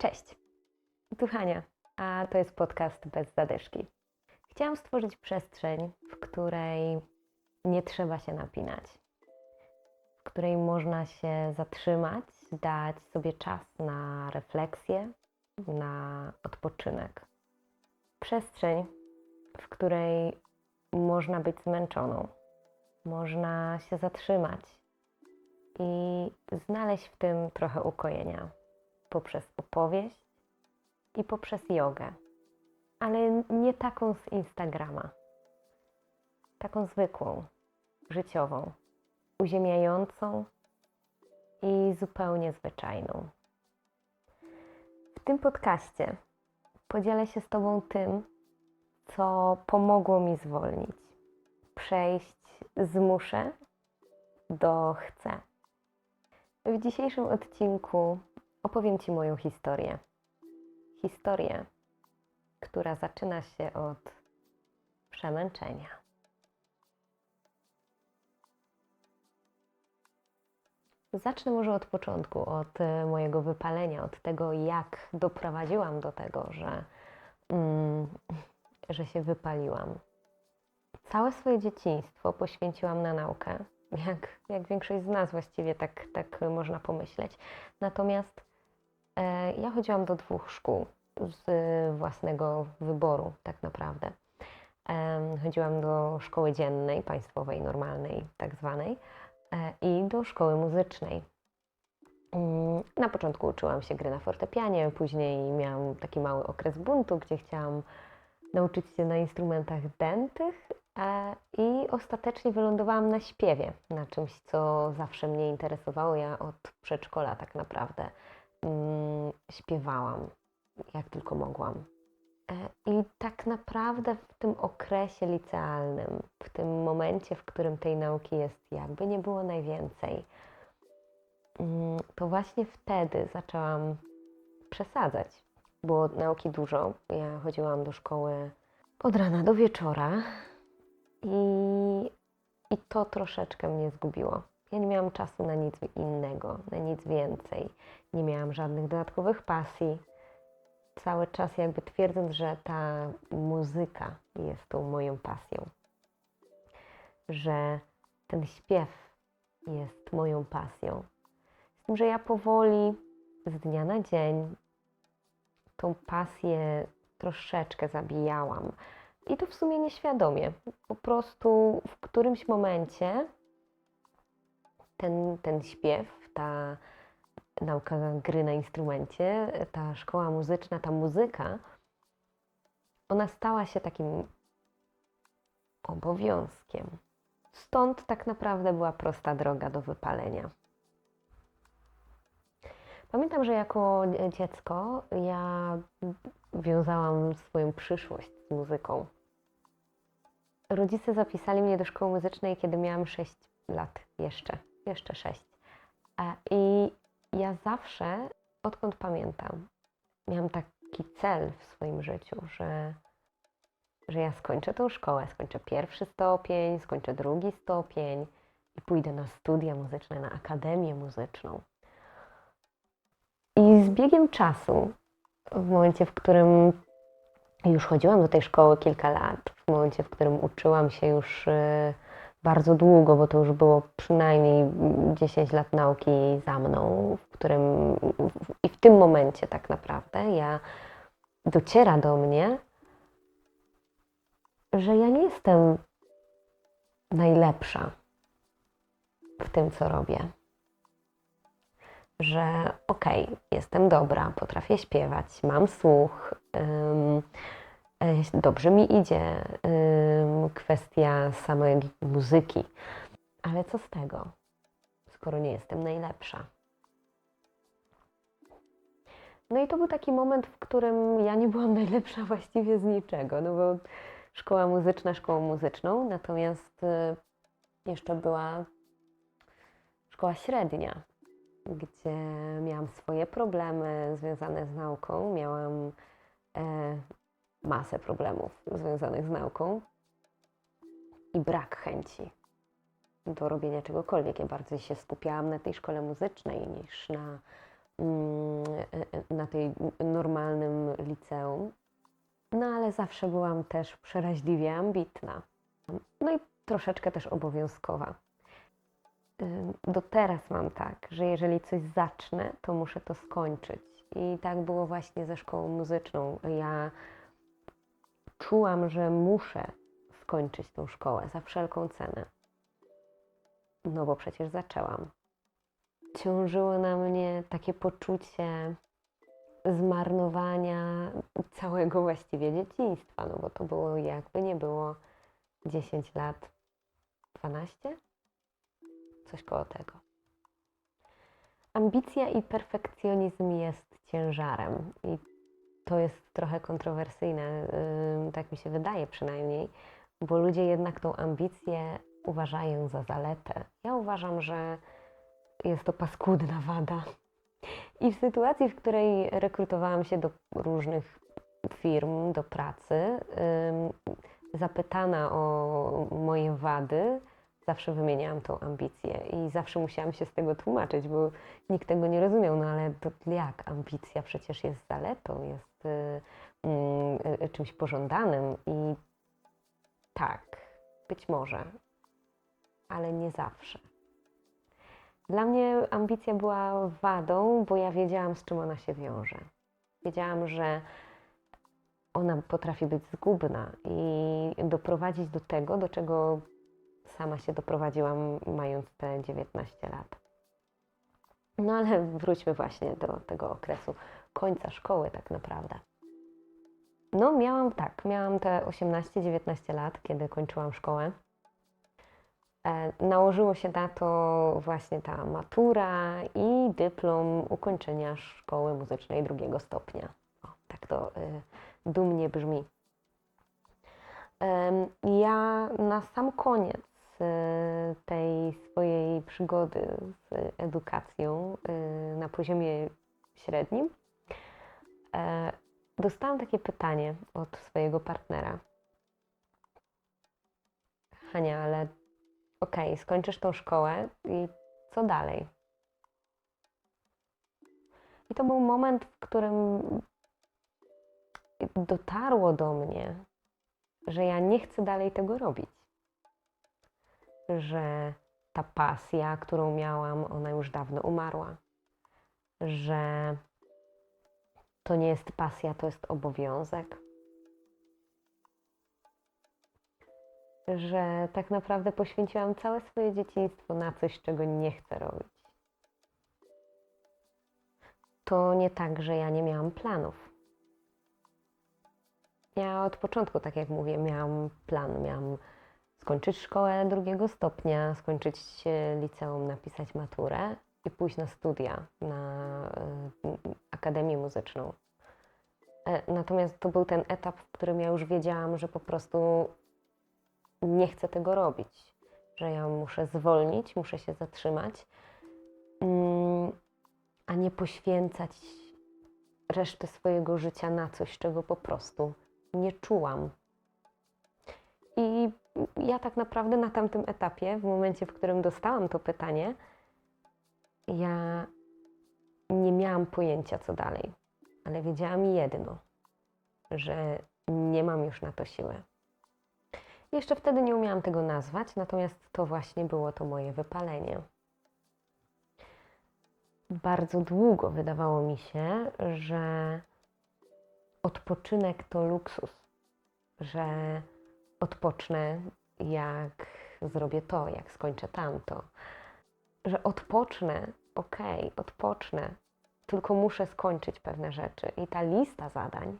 Cześć, tu Hania, a to jest podcast Bez Zadyszki. Chciałam stworzyć przestrzeń, w której nie trzeba się napinać, w której można się zatrzymać, dać sobie czas na refleksję, na odpoczynek. Przestrzeń, w której można być zmęczoną, można się zatrzymać i znaleźć w tym trochę ukojenia poprzez opowieść i poprzez jogę, ale nie taką z Instagrama, taką zwykłą, życiową, uziemiającą i zupełnie zwyczajną. W tym podcaście podzielę się z Tobą tym, co pomogło mi zwolnić, przejść z muszę do chcę. W dzisiejszym odcinku opowiem Ci moją historię. Historię, która zaczyna się od przemęczenia. Zacznę może od początku, od mojego wypalenia, od tego, jak doprowadziłam do tego, że się wypaliłam. Całe swoje dzieciństwo poświęciłam na naukę, jak większość z nas właściwie, tak można pomyśleć. Natomiast ja chodziłam do 2 szkół z własnego wyboru tak naprawdę. Chodziłam do szkoły dziennej, państwowej, normalnej, tak zwanej, i do szkoły muzycznej. Na początku uczyłam się gry na fortepianie, później miałam taki mały okres buntu, gdzie chciałam nauczyć się na instrumentach dętych i ostatecznie wylądowałam na śpiewie, na czymś, co zawsze mnie interesowało. Ja od przedszkola tak naprawdę śpiewałam, jak tylko mogłam. I tak naprawdę w tym okresie licealnym, w tym momencie, w którym tej nauki jest jakby nie było najwięcej, to właśnie wtedy zaczęłam przesadzać. Było nauki dużo. Ja chodziłam do szkoły od rana do wieczora i to troszeczkę mnie zgubiło. Ja nie miałam czasu na nic innego, na nic więcej. Nie miałam żadnych dodatkowych pasji. Cały czas jakby twierdząc, że ta muzyka jest tą moją pasją. Że ten śpiew jest moją pasją. Z tym, że ja powoli, z dnia na dzień, tą pasję troszeczkę zabijałam. I to w sumie nieświadomie. Po prostu w którymś momencie ten śpiew, ta nauka gry na instrumencie, ta szkoła muzyczna, ta muzyka, ona stała się takim obowiązkiem. Stąd tak naprawdę była prosta droga do wypalenia. Pamiętam, że jako dziecko ja wiązałam swoją przyszłość z muzyką. Rodzice zapisali mnie do szkoły muzycznej, kiedy miałam 6 lat, jeszcze 6. I ja zawsze, odkąd pamiętam, miałam taki cel w swoim życiu, że ja skończę tą szkołę, skończę 1. stopień, skończę 2. stopień i pójdę na studia muzyczne, na akademię muzyczną. I z biegiem czasu, w momencie, w którym już chodziłam do tej szkoły kilka lat, w momencie, w którym uczyłam się już bardzo długo, bo to już było przynajmniej 10 lat nauki za mną, i w tym momencie tak naprawdę dociera do mnie, że ja nie jestem najlepsza w tym, co robię. Że jestem dobra, potrafię śpiewać, mam słuch, dobrze mi idzie kwestia samej muzyki. Ale co z tego, skoro nie jestem najlepsza? No i to był taki moment, w którym ja nie byłam najlepsza właściwie z niczego, no bo szkoła muzyczna szkołą muzyczną, natomiast jeszcze była szkoła średnia, gdzie miałam swoje problemy związane z nauką, miałam masę problemów związanych z nauką i brak chęci do robienia czegokolwiek. Ja bardziej się skupiałam na tej szkole muzycznej niż na na tej normalnym liceum. No ale zawsze byłam też przeraźliwie ambitna. No i troszeczkę też obowiązkowa. Do teraz mam tak, że jeżeli coś zacznę, to muszę to skończyć. I tak było właśnie ze szkołą muzyczną. Ja czułam, że muszę skończyć tą szkołę za wszelką cenę. No bo przecież zaczęłam. Ciążyło na mnie takie poczucie zmarnowania całego właściwie dzieciństwa, no bo to było jakby nie było 10 lat, 12? Coś koło tego. Ambicja i perfekcjonizm jest ciężarem i to jest trochę kontrowersyjne, tak mi się wydaje przynajmniej, bo ludzie jednak tą ambicję uważają za zaletę. Ja uważam, że jest to paskudna wada. I w sytuacji, w której rekrutowałam się do różnych firm, do pracy, zapytana o moje wady, zawsze wymieniałam tą ambicję i zawsze musiałam się z tego tłumaczyć, bo nikt tego nie rozumiał. No ale to jak? Ambicja przecież jest zaletą, jest czymś pożądanym i tak, być może, ale nie zawsze. Dla mnie ambicja była wadą, bo ja wiedziałam, z czym ona się wiąże. Wiedziałam, że ona potrafi być zgubna i doprowadzić do tego, do czego sama się doprowadziłam, mając te 19 lat. No ale wróćmy właśnie do tego okresu końca szkoły tak naprawdę. No miałam te 18-19 lat, kiedy kończyłam szkołę. Nałożyło się na to właśnie ta matura i dyplom ukończenia szkoły muzycznej drugiego stopnia. O, tak to dumnie brzmi. Ja na sam koniec tej swojej przygody z edukacją na poziomie średnim dostałam takie pytanie od swojego partnera. Hania, ale okej, skończysz tą szkołę i co dalej? I to był moment, w którym dotarło do mnie, że ja nie chcę dalej tego robić. Że ta pasja, którą miałam, ona już dawno umarła. Że to nie jest pasja, to jest obowiązek. Że tak naprawdę poświęciłam całe swoje dzieciństwo na coś, czego nie chcę robić. To nie tak, że ja nie miałam planów. Ja od początku, tak jak mówię, miałam plan. Miałam skończyć szkołę drugiego stopnia, skończyć liceum, napisać maturę i pójść na studia, na Akademię Muzyczną. Natomiast to był ten etap, w którym ja już wiedziałam, że po prostu nie chcę tego robić, że ja muszę zwolnić, muszę się zatrzymać, a nie poświęcać reszty swojego życia na coś, czego po prostu nie czułam. I ja tak naprawdę na tamtym etapie, w momencie, w którym dostałam to pytanie, ja nie miałam pojęcia, co dalej, ale wiedziałam jedno, że nie mam już na to siły. Jeszcze wtedy nie umiałam tego nazwać, natomiast to właśnie było to moje wypalenie. Bardzo długo wydawało mi się, że odpoczynek to luksus, że odpocznę, jak zrobię to, jak skończę tamto, że odpocznę, odpocznę, tylko muszę skończyć pewne rzeczy. I ta lista zadań,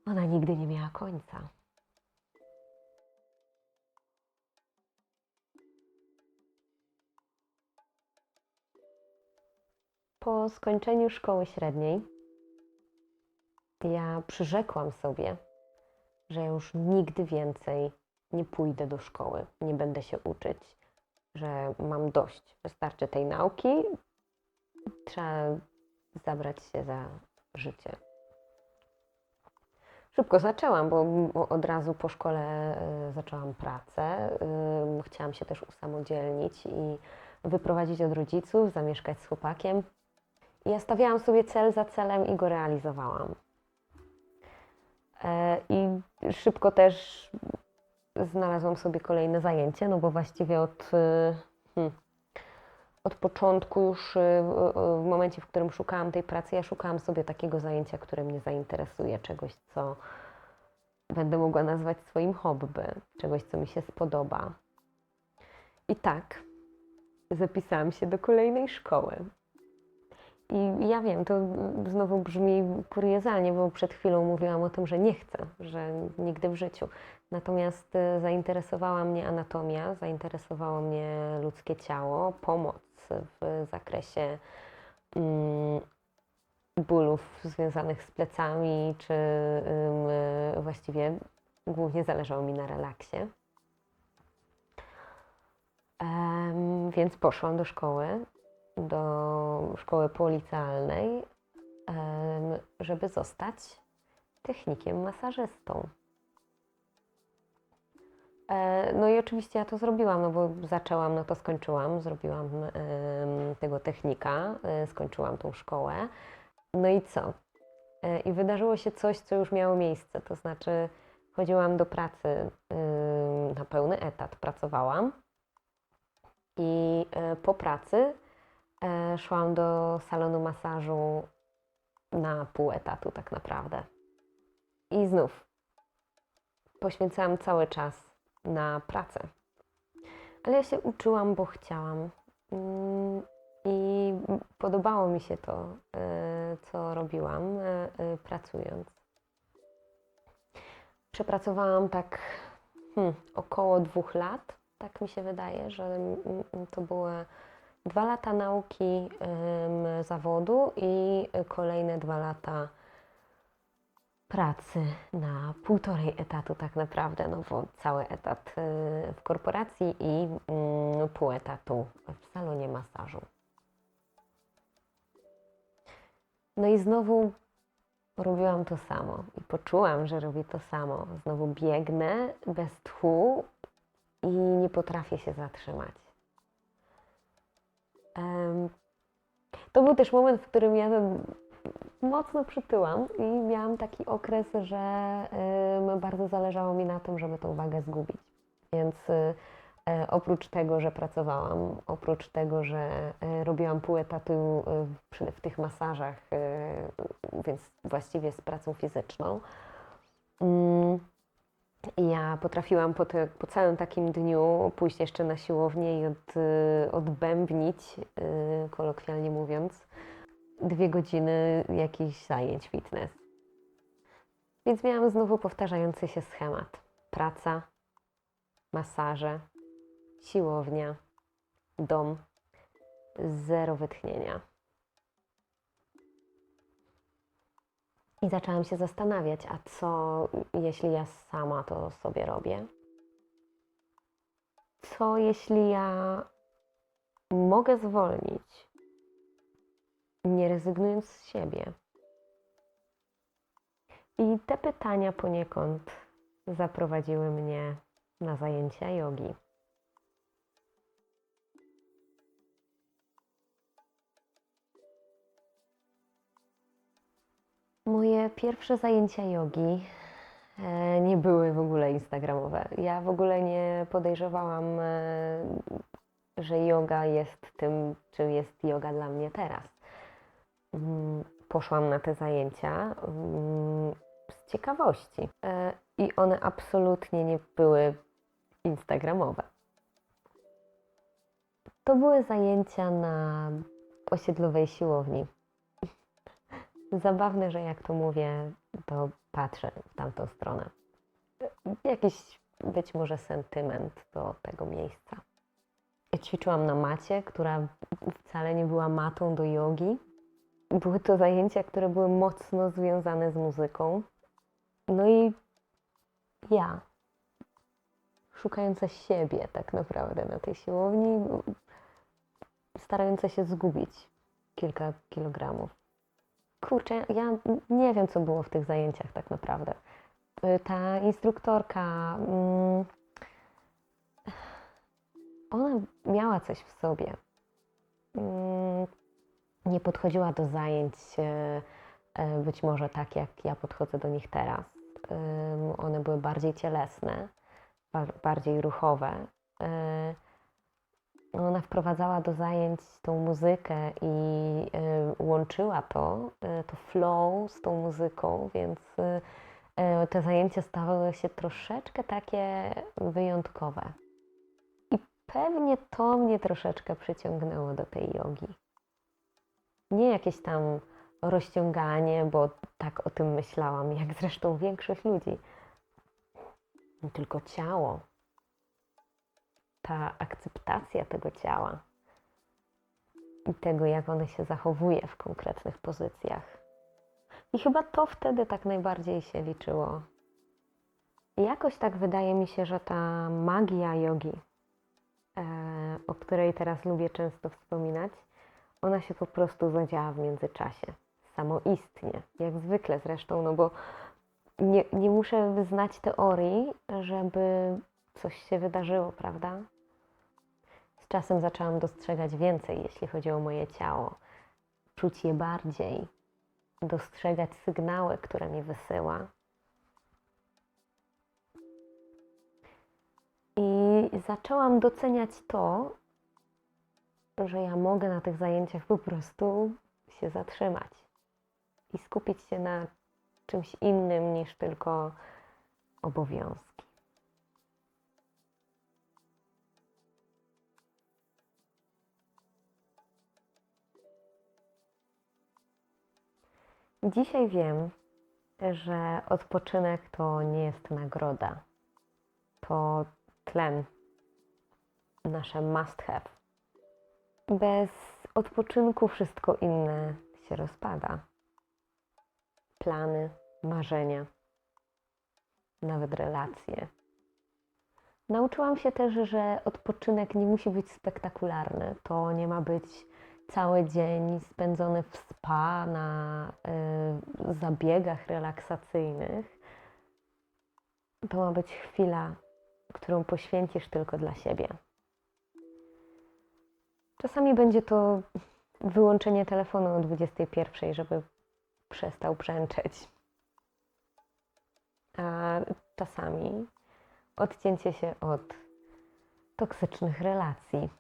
ona nigdy nie miała końca. Po skończeniu szkoły średniej ja przyrzekłam sobie, że już nigdy więcej nie pójdę do szkoły, nie będę się uczyć, że mam dość, wystarczy tej nauki, trzeba zabrać się za życie. Szybko zaczęłam, bo od razu po szkole zaczęłam pracę. Chciałam się też usamodzielnić i wyprowadzić od rodziców, zamieszkać z chłopakiem. Ja stawiałam sobie cel za celem i go realizowałam. I szybko też znalazłam sobie kolejne zajęcie, no bo właściwie od początku już w momencie, w którym szukałam tej pracy, ja szukałam sobie takiego zajęcia, które mnie zainteresuje, czegoś, co będę mogła nazwać swoim hobby, czegoś, co mi się spodoba. I tak zapisałam się do kolejnej szkoły. I ja wiem, to znowu brzmi kuriozalnie, bo przed chwilą mówiłam o tym, że nie chcę, że nigdy w życiu. Natomiast zainteresowała mnie anatomia, zainteresowało mnie ludzkie ciało, pomoc w zakresie bólów związanych z plecami, czy właściwie głównie zależało mi na relaksie. Więc poszłam do szkoły policealnej, żeby zostać technikiem masażystą. No i oczywiście ja to zrobiłam, no bo zaczęłam, no to skończyłam, zrobiłam tego technika, skończyłam tą szkołę. No i co? I wydarzyło się coś, co już miało miejsce, to znaczy chodziłam do pracy na pełny etat, pracowałam i po pracy szłam do salonu masażu na pół etatu tak naprawdę. I znów poświęcałam cały czas na pracę. Ale ja się uczyłam, bo chciałam. I podobało mi się to, co robiłam pracując. Przepracowałam tak około 2 lat, tak mi się wydaje, że to były 2 lata nauki zawodu i kolejne 2 lata pracy na 1,5 etatu tak naprawdę, no bo cały etat w korporacji i pół etatu w salonie masażu. No i znowu robiłam to samo i poczułam, że robię to samo. Znowu biegnę bez tchu i nie potrafię się zatrzymać. To był też moment, w którym ja mocno przytyłam i miałam taki okres, że bardzo zależało mi na tym, żeby tą wagę zgubić. Więc oprócz tego, że pracowałam, oprócz tego, że robiłam pół etatu w tych masażach, więc właściwie z pracą fizyczną, ja potrafiłam po całym takim dniu pójść jeszcze na siłownię i odbębnić, kolokwialnie mówiąc, 2 godziny jakichś zajęć fitness. Więc miałam znowu powtarzający się schemat. Praca, masaże, siłownia, dom, 0 wytchnienia. I zaczęłam się zastanawiać, a co jeśli ja sama to sobie robię? Co jeśli ja mogę zwolnić, nie rezygnując z siebie? I te pytania poniekąd zaprowadziły mnie na zajęcia jogi. Moje pierwsze zajęcia jogi nie były w ogóle instagramowe. Ja w ogóle nie podejrzewałam, że joga jest tym, czym jest joga dla mnie teraz. Poszłam na te zajęcia z ciekawości i one absolutnie nie były instagramowe. To były zajęcia na osiedlowej siłowni. Zabawne, że jak to mówię, to patrzę w tamtą stronę. Jakiś być może sentyment do tego miejsca. Ćwiczyłam na macie, która wcale nie była matą do jogi. Były to zajęcia, które były mocno związane z muzyką. No i ja, szukająca siebie tak naprawdę na tej siłowni, starająca się zgubić kilka kilogramów. Kurczę, ja nie wiem, co było w tych zajęciach tak naprawdę. Ta instruktorka, ona miała coś w sobie. nie podchodziła do zajęć być może tak, jak ja podchodzę do nich teraz. One były bardziej cielesne, bardziej ruchowe. Ona wprowadzała do zajęć tą muzykę i łączyła to flow z tą muzyką, więc te zajęcia stawały się troszeczkę takie wyjątkowe. I pewnie to mnie troszeczkę przyciągnęło do tej jogi. Nie jakieś tam rozciąganie, bo tak o tym myślałam, jak zresztą większość ludzi. Tylko ciało. Ta akceptacja tego ciała i tego, jak ono się zachowuje w konkretnych pozycjach. I chyba to wtedy tak najbardziej się liczyło. I jakoś tak wydaje mi się, że ta magia jogi, o której teraz lubię często wspominać, ona się po prostu zadziała w międzyczasie. Samoistnie, jak zwykle zresztą, no bo nie muszę znać teorii, żeby coś się wydarzyło, prawda? Z czasem zaczęłam dostrzegać więcej, jeśli chodzi o moje ciało. Czuć je bardziej, dostrzegać sygnały, które mi wysyła. I zaczęłam doceniać to, że ja mogę na tych zajęciach po prostu się zatrzymać i skupić się na czymś innym niż tylko obowiązki. Dzisiaj wiem, że odpoczynek to nie jest nagroda. To tlen, nasze must have. Bez odpoczynku wszystko inne się rozpada. Plany, marzenia, nawet relacje. Nauczyłam się też, że odpoczynek nie musi być spektakularny. To nie ma być cały dzień spędzony w spa, na zabiegach relaksacyjnych. To ma być chwila, którą poświęcisz tylko dla siebie. Czasami będzie to wyłączenie telefonu o 21:00, żeby przestał brzęczeć. A czasami odcięcie się od toksycznych relacji.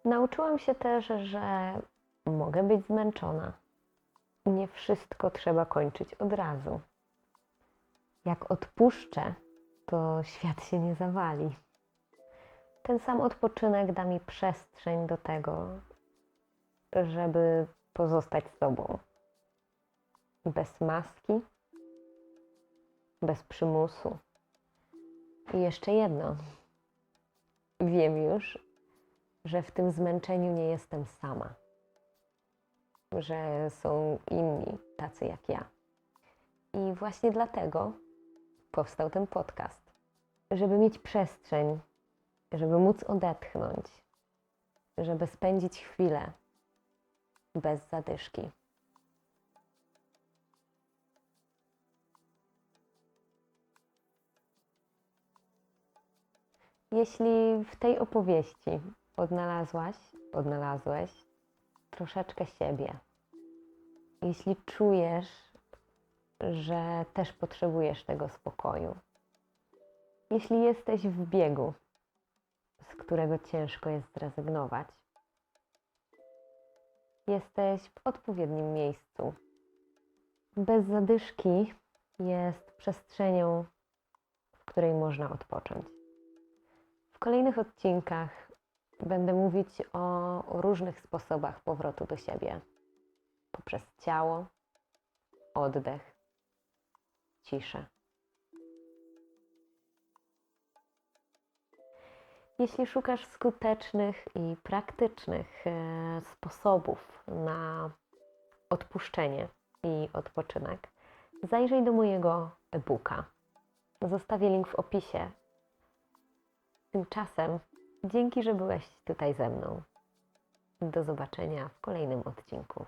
Nauczyłam się też, że mogę być zmęczona. Nie wszystko trzeba kończyć od razu. Jak odpuszczę, to świat się nie zawali. Ten sam odpoczynek da mi przestrzeń do tego, żeby pozostać sobą. Bez maski, bez przymusu. I jeszcze jedno. Wiem już, że w tym zmęczeniu nie jestem sama. Że są inni tacy jak ja. I właśnie dlatego powstał ten podcast. Żeby mieć przestrzeń, żeby móc odetchnąć, żeby spędzić chwilę bez zadyszki. Jeśli w tej opowieści odnalazłeś troszeczkę siebie, jeśli czujesz, że też potrzebujesz tego spokoju, jeśli jesteś w biegu, z którego ciężko jest zrezygnować, jesteś w odpowiednim miejscu. Bez zadyszki jest przestrzenią, w której można odpocząć. W kolejnych odcinkach będę mówić o różnych sposobach powrotu do siebie. Poprzez ciało, oddech, ciszę. Jeśli szukasz skutecznych i praktycznych sposobów na odpuszczenie i odpoczynek, zajrzyj do mojego e-booka. Zostawię link w opisie. Tymczasem dzięki, że byłeś tutaj ze mną. Do zobaczenia w kolejnym odcinku.